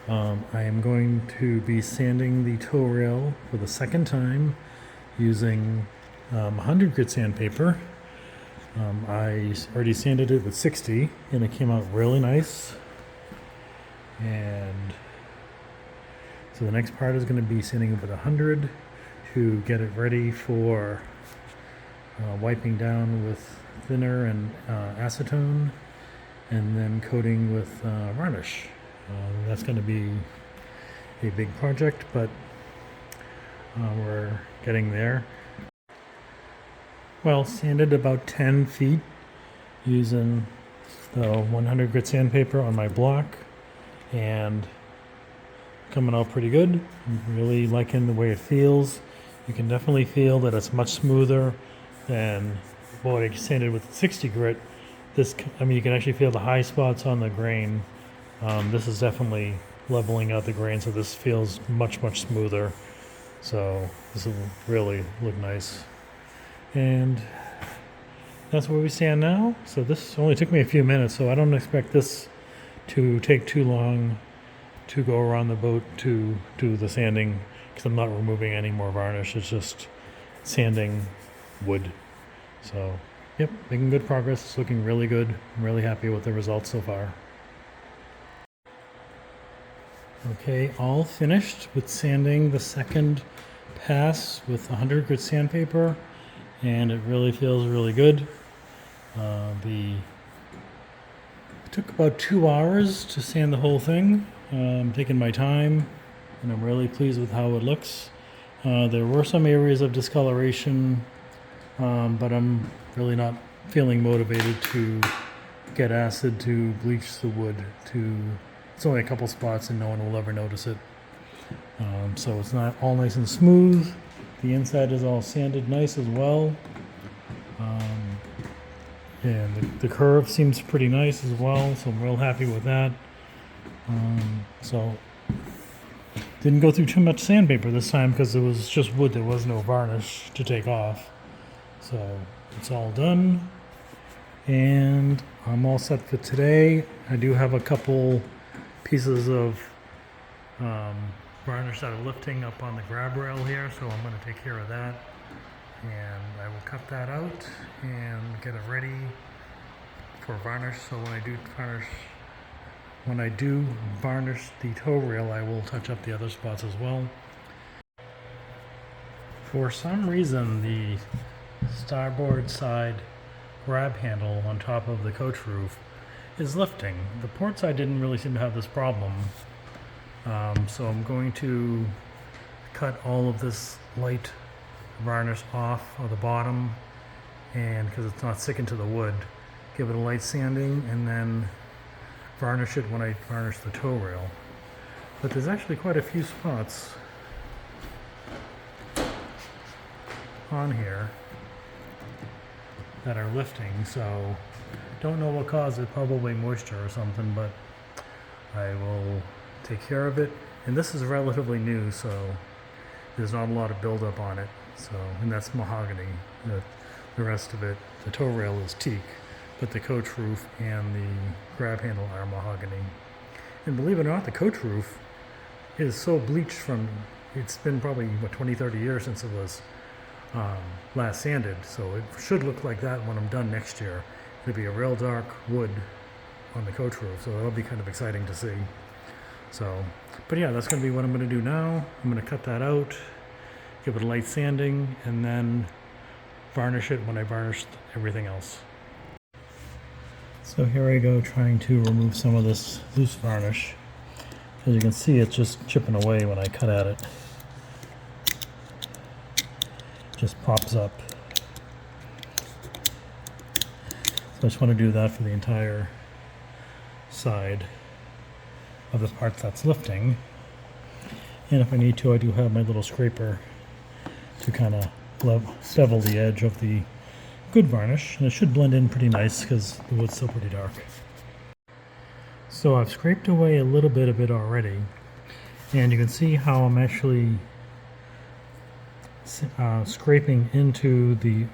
I am going to be sanding the toe rail for the second time using 100 grit sandpaper. I already sanded it with 60 and it came out really nice. And so the next part is going to be sanding it with 100 to get it ready for wiping down with thinner and acetone, and then coating with varnish. That's going to be a big project, but we're getting there. Well, sanded about 10 feet using the 100 grit sandpaper on my block, and coming out pretty good. I'm really liking the way it feels. You can definitely feel that it's much smoother than what I sanded with 60 grit. You can actually feel the high spots on the grain. This is definitely leveling out the grain, so this feels much smoother. So this will really look nice. And that's where we stand now. So this only took me a few minutes, so I don't expect this to take too long to go around the boat to do the sanding, because I'm not removing any more varnish. It's just sanding wood. So yep, making good progress. It's looking really good. I'm really happy with the results so far. Okay, all finished with sanding the second pass with 100 grit sandpaper, and it really feels really good. It took about 2 hours to sand the whole thing. I'm taking my time, and I'm really pleased with how it looks. There were some areas of discoloration, but I'm really not feeling motivated to get acid to bleach the wood. It's only a couple spots and no one will ever notice it. So it's not all nice and smooth. The inside is all sanded nice as well. And the curve seems pretty nice as well, so I'm real happy with that. So didn't go through too much sandpaper this time because it was just wood. There was no varnish to take off. So it's all done, and I'm all set for today. I do have a couple pieces of varnish that are lifting up on the grab rail here, so I'm going to take care of that, and I will cut that out and get it ready for varnish. So when I do varnish the toe rail, I will touch up the other spots as well. For some reason, the starboard side grab handle on top of the coach roof is lifting. The port side didn't really seem to have this problem. So I'm going to cut all of this light varnish off of the bottom, and because it's not sticking to the wood, give it a light sanding and then varnish it when I varnish the toe rail. But there's actually quite a few spots on here that are lifting, so don't know what caused it, probably moisture or something, but I will take care of it. And this is relatively new, so there's not a lot of buildup on it. So, and that's mahogany. The rest of it, the toe rail is teak, but the coach roof and the grab handle are mahogany. And believe it or not, the coach roof is so bleached from, it's been probably 20-30 years since it was last sanded, so it should look like that when I'm done next year. It'll be a real dark wood on the coach roof, so that'll be kind of exciting to see. So, but yeah, that's going to be what I'm going to do now. I'm going to cut that out, give it a light sanding, and then varnish it when I varnished everything else. So here I go trying to remove some of this loose varnish. As you can see, it's just chipping away when I cut at it. Just pops up. So I just want to do that for the entire side of the part that's lifting. And if I need to, I do have my little scraper to kind of bevel the edge of the good varnish, and it should blend in pretty nice because the wood's still pretty dark. So I've scraped away a little bit of it already, and you can see how I'm actually scraping into the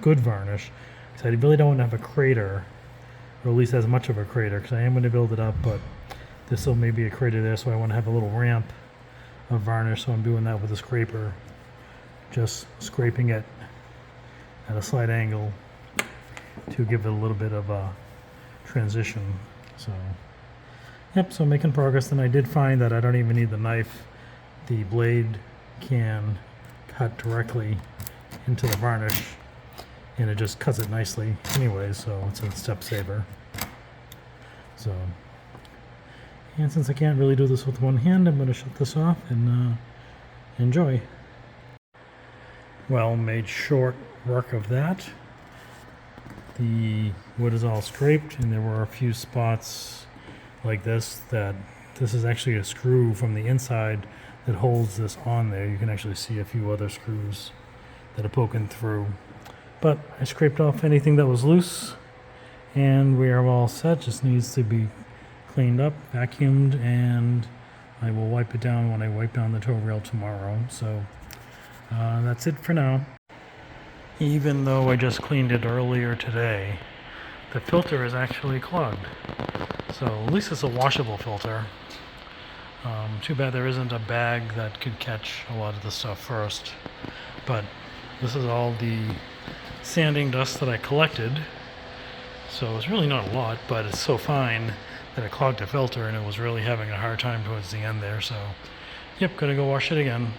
good varnish, because I really don't want to have a crater, or at least as much of a crater, because I am going to build it up, but this will maybe a crater there, so I want to have a little ramp of varnish, so I'm doing that with a scraper, just scraping it at a slight angle to give it a little bit of a transition. So yep, so making progress. And I did find that I don't even need the knife. The blade can cut directly into the varnish and it just cuts it nicely anyway, so it's a step saver. So, and since I can't really do this with one hand, I'm going to shut this off and enjoy. Well, made short work of that. The wood is all scraped, and there were a few spots like this that this is actually a screw from the inside that holds this on there. You can actually see a few other screws that are poking through. But I scraped off anything that was loose, and we are all set. Just needs to be cleaned up, vacuumed, and I will wipe it down when I wipe down the tow rail tomorrow. So that's it for now. Even though I just cleaned it earlier today, the filter is actually clogged. So at least it's a washable filter. Too bad there isn't a bag that could catch a lot of the stuff first. But this is all the sanding dust that I collected. So it's really not a lot, but it's so fine that it clogged the filter, and it was really having a hard time towards the end there. So yep, gotta go wash it again.